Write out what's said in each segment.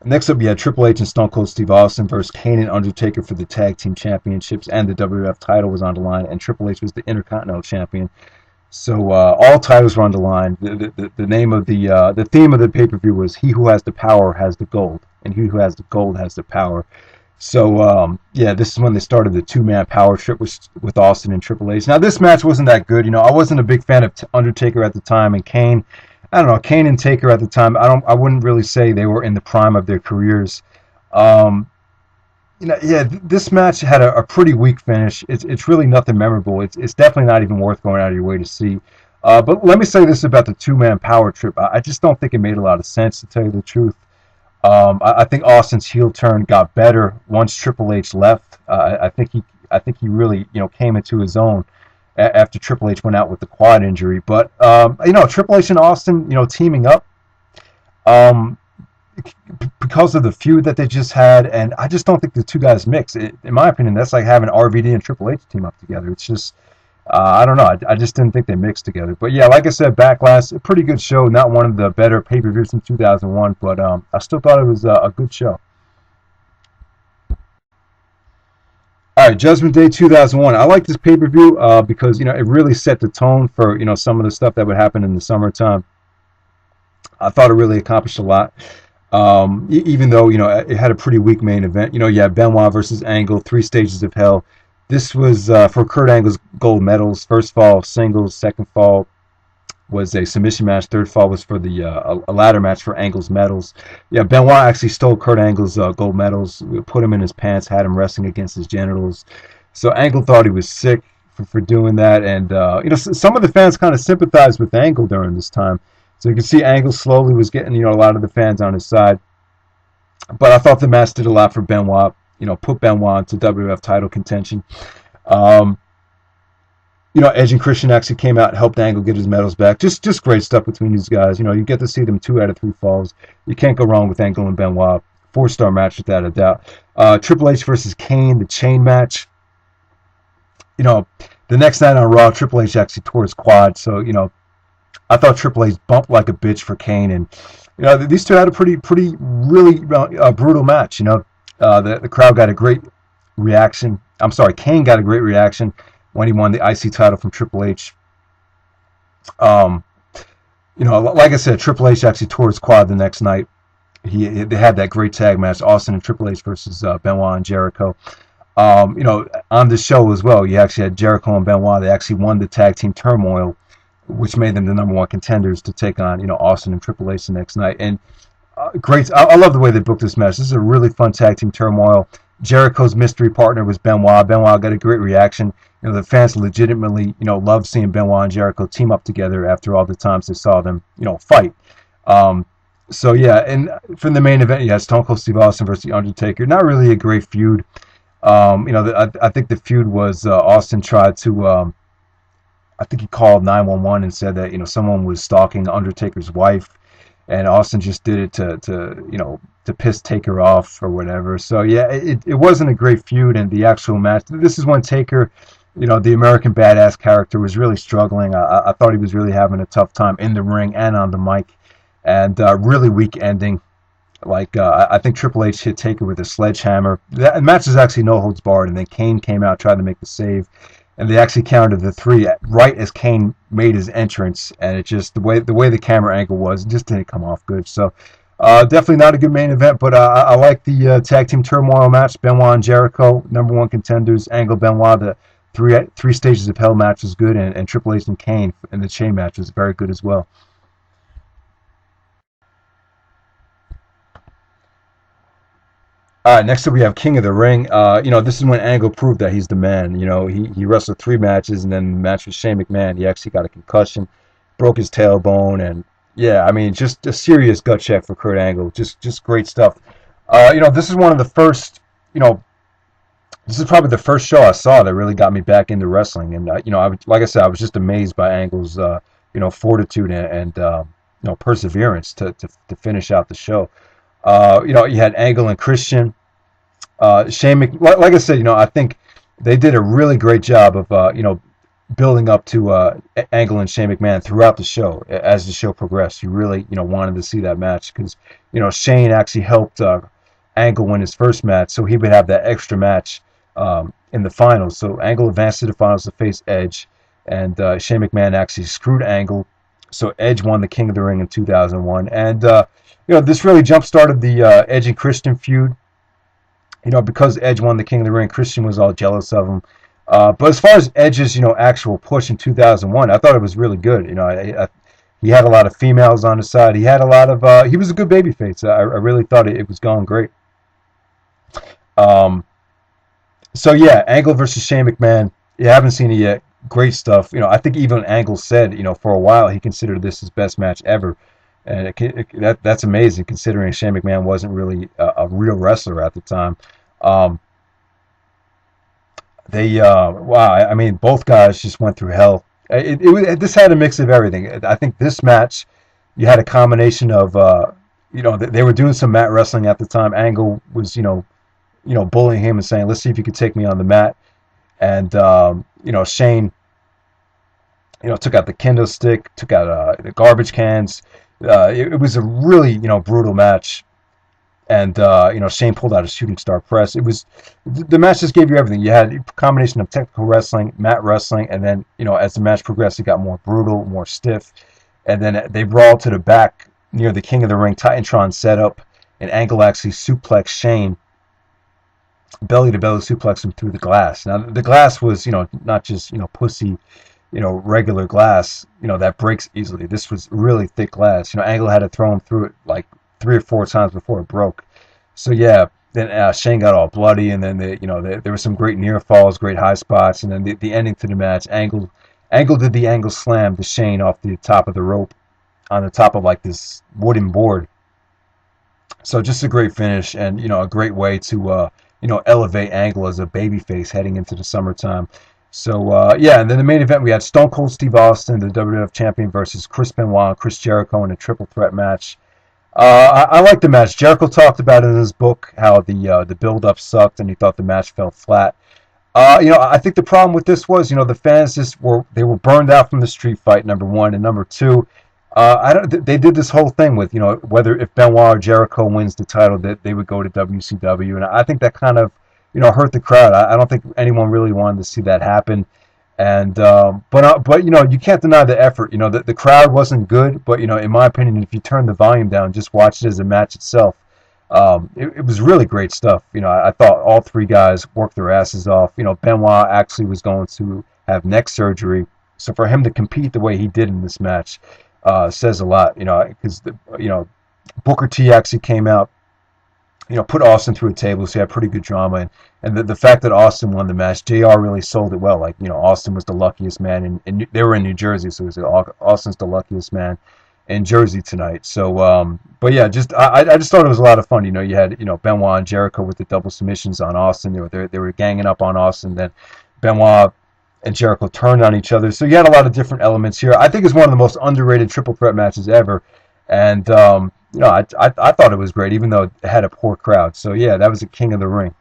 Next up, we had Triple H and Stone Cold Steve Austin versus Kane and Undertaker for the Tag Team Championships, and the WWF title was on the line, and Triple H was the Intercontinental Champion. So all titles were on the line. The name of the theme of the pay-per-view was "He who has the power has the gold, and he who has the gold has the power." So yeah, this is when they started the two-man power trip with Austin and Triple H. Now this match wasn't that good. You know, I wasn't a big fan of Undertaker at the time, and Kane. I don't know, Kane and Taker at the time. I wouldn't really say they were in the prime of their careers. You know, yeah, this match had a pretty weak finish. It's really nothing memorable. It's definitely not even worth going out of your way to see. But let me say this about the two-man power trip. I just don't think it made a lot of sense, to tell you the truth. I think Austin's heel turn got better once Triple H left. I think he really, you know, came into his own after Triple H went out with the quad injury. But you know, Triple H and Austin, you know, teaming up, because of the feud that they just had, and I just don't think the two guys mix. In my opinion, that's like having RVD and Triple H team up together. It's just, I don't know. I just didn't think they mixed together. But yeah, like I said, Backlash, a pretty good show. Not one of the better pay-per-views in 2001, but I still thought it was a good show. All right, Judgment Day 2001. I like this pay-per-view because, you know, it really set the tone for, you know, some of the stuff that would happen in the summertime. I thought it really accomplished a lot. Even though, you know, it had a pretty weak main event. You know, you had Benoit versus Angle, 3 stages of hell. This was for Kurt Angle's gold medals. First fall, singles. Second fall was a submission match. Third fall was for the a ladder match for Angle's medals. Yeah, Benoit actually stole Kurt Angle's gold medals, put him in his pants, had him wrestling against his genitals. So Angle thought he was sick for doing that. And, you know, some of the fans kind of sympathized with Angle during this time. So you can see Angle slowly was getting, you know, a lot of the fans on his side. But I thought the match did a lot for Benoit. You know, put Benoit into WWF title contention. You know, Edge and Christian actually came out and helped Angle get his medals back. Just great stuff between these guys. You know, you get to see them 2 out of 3 falls. You can't go wrong with Angle and Benoit. 4-star match without a doubt. Triple H versus Kane, the chain match. You know, the next night on Raw, Triple H actually tore his quad. So, you know, I thought Triple H bumped like a bitch for Kane. And, you know, these two had a really brutal match. You know, the crowd got a great reaction. I'm sorry, Kane got a great reaction when he won the IC title from Triple H. You know, like I said, Triple H actually tore his quad the next night. They had that great tag match, Austin and Triple H versus Benoit and Jericho. You know, on the show as well, you actually had Jericho and Benoit. They actually won the tag team Turmoil, which made them the #1 contenders to take on, you know, Austin and Triple H the next night. And great, I love the way they booked this match. This is a really fun tag team Turmoil. Jericho's mystery partner was Benoit. Benoit got a great reaction. You know, the fans legitimately, you know, love seeing Benoit and Jericho team up together after all the times they saw them, you know, fight. So yeah, and from the main event, you had Stone Cold Steve Austin versus The Undertaker. Not really a great feud. You know, I think the feud was Austin tried to, I think he called 911 and said that, you know, someone was stalking Undertaker's wife, and Austin just did it to you know, to piss Taker off or whatever. So yeah, it wasn't a great feud. And the actual match, this is when Taker, you know, the American Badass character, was really struggling. I thought he was really having a tough time in the ring and on the mic, and really weak ending. Like, I think Triple H hit Taker with a sledgehammer. That match is actually no holds barred, and then Kane came out, tried to make the save, and they actually counted the 3 right as Kane made his entrance, and it just, the way the camera angle was, it just didn't come off good. So definitely not a good main event, but I like the tag team Turmoil match. Benoit and Jericho, #1 contenders. Angle Benoit, the three stages of hell match was good, and Triple H and Kane in the chain match was very good as well. All right, next up we have King of the Ring. You know, this is when Angle proved that he's the man. You know, he wrestled 3 matches, and then the match with Shane McMahon, he actually got a concussion, broke his tailbone, and yeah, I mean, just a serious gut check for Kurt Angle. Just great stuff. You know, this is one of the first, you know, this is probably the first show I saw that really got me back into wrestling. And, you know, like I said, I was just amazed by Angle's, you know, fortitude and you know, perseverance to finish out the show. You know, you had Angle and Christian. Like I said, you know, I think they did a really great job of, you know, building up to Angle and Shane McMahon throughout the show. As the show progressed, you really wanted to see that match because Shane actually helped Angle win his first match, so he would have that extra match in the finals. So Angle advanced to the finals to face Edge, and Shane McMahon actually screwed Angle. So Edge won the King of the Ring in 2001, and this really jump started the Edge and Christian feud. Because Edge won the King of the Ring, Christian was all jealous of him. But as far as Edge's, actual push in 2001, I thought it was really good. He had a lot of females on his side. He had a lot of. He was a good babyface. I really thought it was going great. So yeah, Angle versus Shane McMahon. You haven't seen it yet. Great stuff. I think even Angle said, for a while he considered this his best match ever, and that's amazing considering Shane McMahon wasn't really a real wrestler at the time. Wow, I mean, both guys just went through hell. This had a mix of everything. I think this match, you had a combination of, they were doing some mat wrestling at the time. Angle was, bullying him and saying, "Let's see if you can take me on the mat." And Shane, took out the kendo stick, took out the garbage cans. It was a really, brutal match. And Shane pulled out a shooting star press. The match just gave you everything. You had a combination of technical wrestling, mat wrestling, and then as the match progressed, it got more brutal, more stiff. And then they brawled to the back near the King of the Ring Titantron setup, and Angle actually suplexed Shane, belly to belly suplexed him through the glass. Now the glass was not just pussy, regular glass that breaks easily. This was really thick glass. Angle had to throw him through it like 3 or 4 times before it broke. So yeah, then Shane got all bloody, and then there were some great near falls, great high spots, and then the ending to the match, Angle did the Angle slam to Shane off the top of the rope, on the top of like this wooden board. So just a great finish, and a great way to elevate Angle as a babyface heading into the summertime. So yeah, and then the main event, we had Stone Cold Steve Austin, the WWF champion, versus Chris Benoit and Chris Jericho in a triple threat match. I like the match. Jericho talked about it in his book how the build-up sucked and he thought the match fell flat. I think the problem with this was, the fans were burned out from the street fight, number one, and number two, they did this whole thing with, whether if Benoit or Jericho wins the title, that they would go to WCW, and I think that kind of, hurt the crowd. I don't think anyone really wanted to see that happen. And but you can't deny the effort. The crowd wasn't good, but in my opinion, if you turn the volume down, just watch it as a match itself, it was really great stuff. I thought all 3 guys worked their asses off. Benoit actually was going to have neck surgery, so for him to compete the way he did in this match says a lot. Because Booker T actually came out, put Austin through a table, so he had pretty good drama. And the fact that Austin won the match, JR really sold it well. Like, Austin was the luckiest man, and they were in New Jersey, so it was Austin's the luckiest man in Jersey tonight. So, but yeah, I just thought it was a lot of fun. You had, Benoit and Jericho with the double submissions on Austin. They were ganging up on Austin. Then Benoit and Jericho turned on each other. So you had a lot of different elements here. I think it's one of the most underrated triple threat matches ever. And, I thought it was great, even though it had a poor crowd. So yeah, that was the King of the Ring.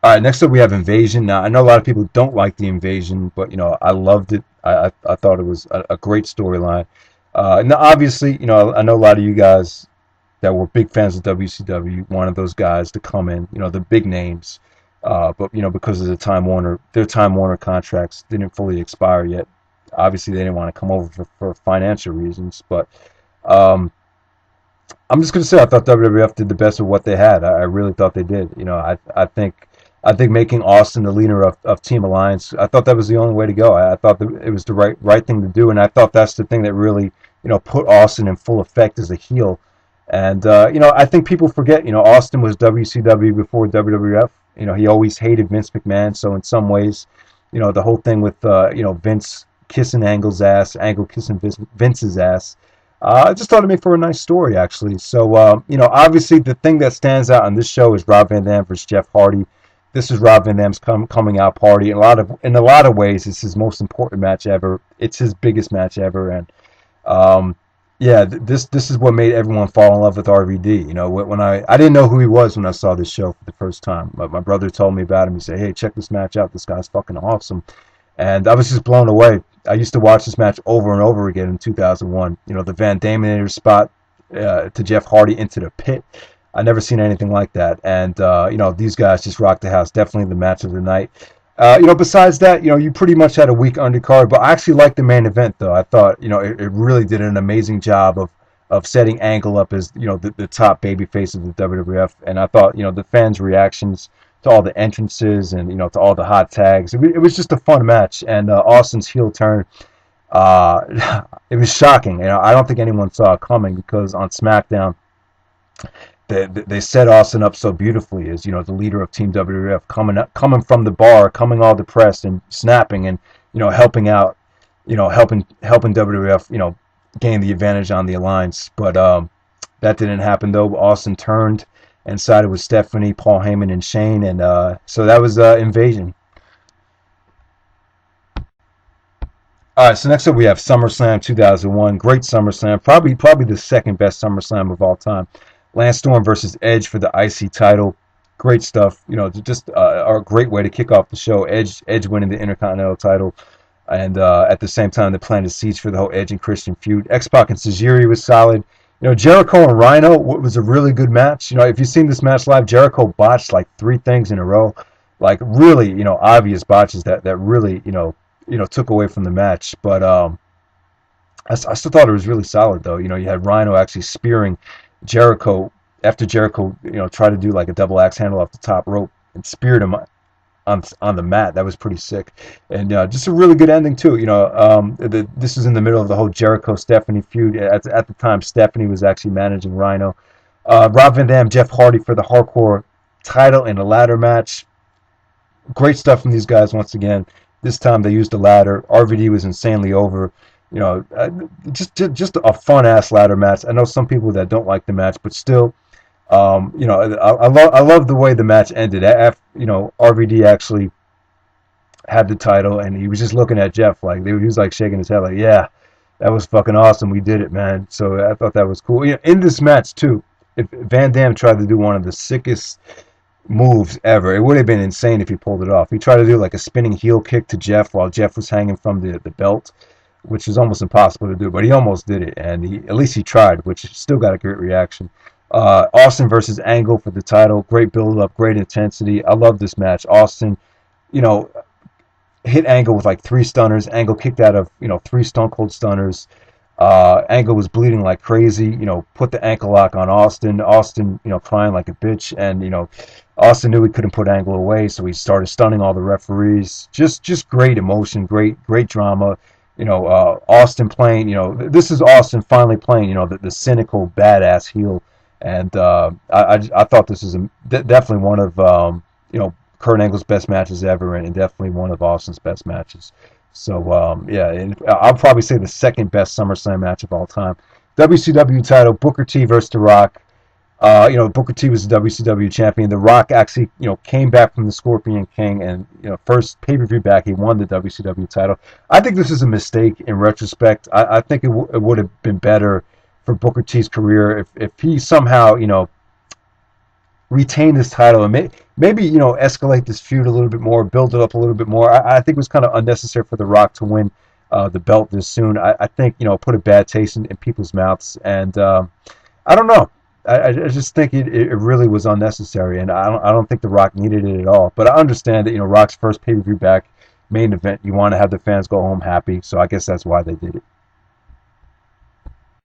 All right, next up we have Invasion. Now, I know a lot of people don't like the Invasion, but, I loved it. I thought it was a great storyline. Now, obviously, I know a lot of you guys that were big fans of WCW wanted those guys to come in, the big names. But, because of their Time Warner contracts didn't fully expire yet. Obviously, they didn't want to come over for financial reasons. But I'm just going to say I thought WWF did the best of what they had. I really thought they did. I think making Austin the leader of Team Alliance, I thought that was the only way to go. I thought that it was the right thing to do, and I thought that's the thing that really, put Austin in full effect as a heel. And, I think people forget, Austin was WCW before WWF. He always hated Vince McMahon, so in some ways, the whole thing with, Vince kissing Angle's ass, Angle kissing Vince's ass, I just thought it made for a nice story, actually. So, obviously the thing that stands out on this show is Rob Van Dam versus Jeff Hardy. This is Rob Van Dam's coming out party. In a lot of ways, it's his most important match ever. It's his biggest match ever, and Yeah, this is what made everyone fall in love with RVD. You know, when I didn't know who he was when I saw this show for the first time. My brother told me about him. He said, "Hey, check this match out. This guy's fucking awesome." And I was just blown away. I used to watch this match over and over again in 2001. You know, the Van Daminator spot to Jeff Hardy into the pit. I never seen anything like that. And you know, these guys just rocked the house. Definitely the match of the night. You know, besides that, you know, you pretty much had a weak undercard, but I actually liked the main event, though. I thought, you know, it really did an amazing job of setting Angle up as, you know, the top babyface of the WWF. And I thought, you know, the fans' reactions to all the entrances and, you know, to all the hot tags, it was just a fun match. And Austin's heel turn, it was shocking. You know, I don't think anyone saw it coming because on SmackDown, they set Austin up so beautifully as, you know, the leader of Team WWF, coming from the bar, coming all depressed and snapping and, you know, helping out, you know, helping WWF, you know, gain the advantage on the alliance. But that didn't happen though. Austin turned and sided with Stephanie, Paul Heyman, and Shane, and so that was Invasion. All right, so next up we have SummerSlam 2001. Great SummerSlam, probably the second best SummerSlam of all time. Lance Storm versus Edge for the IC title. Great stuff. You know, just a great way to kick off the show. Edge winning the Intercontinental title, and at the same time, they planted seeds for the whole Edge and Christian feud. X-Pac and Tajiri was solid. You know, Jericho and Rhyno was a really good match. You know, if you've seen this match live, Jericho botched like 3 things in a row, like really, you know, obvious botches that really, took away from the match. But I still thought it was really solid, though. You know, you had Rhyno actually spearing Jericho after Jericho, you know, tried to do like a double axe handle off the top rope and speared him on the mat. That was pretty sick, and just a really good ending too. You know, this is in the middle of the whole Jericho Stephanie feud. At the time, Stephanie was actually managing Rhyno. Rob Van Dam, Jeff Hardy for the Hardcore title in a ladder match. Great stuff from these guys once again. This time they used a ladder. RVD was insanely over. You know, just a fun ass ladder match. I know some people that don't like the match, but still, you know, I love the way the match ended. After, you know, RVD actually had the title, and he was just looking at Jeff like he was like shaking his head like, yeah, that was fucking awesome. We did it, man. So I thought that was cool. You know, in this match too, if Van Dam tried to do one of the sickest moves ever, it would have been insane if he pulled it off. He tried to do like a spinning heel kick to Jeff while Jeff was hanging from the belt, which is almost impossible to do, but he almost did it, and at least he tried, which still got a great reaction. Austin versus Angle for the title. Great build-up, great intensity. I love this match. Austin, you know, hit Angle with like 3 stunners. Angle kicked out of, you know, 3 Stone Cold stunners. Angle was bleeding like crazy. You know, put the ankle lock on Austin. Austin, you know, crying like a bitch, and you know, Austin knew he couldn't put Angle away, so he started stunning all the referees. Just great emotion, great drama. You know, Austin playing, you know, this is Austin finally playing, you know, the cynical badass heel. And I thought this is definitely one of, you know, Kurt Angle's best matches ever, and definitely one of Austin's best matches. So, yeah, and I'll probably say the second best SummerSlam match of all time. WCW title, Booker T versus The Rock. You know, Booker T was the WCW champion. The Rock actually, you know, came back from the Scorpion King, and, you know, first pay-per-view back, he won the WCW title. I think this is a mistake in retrospect. I think it would have been better for Booker T's career if he somehow, you know, retained this title and maybe, you know, escalate this feud a little bit more, build it up a little bit more. I think it was kind of unnecessary for The Rock to win the belt this soon. I think, you know, put a bad taste in people's mouths, and I don't know. I just think it really was unnecessary, and I don't think The Rock needed it at all. But I understand that, you know, Rock's first pay-per-view back, main event, you want to have the fans go home happy, so I guess that's why they did it.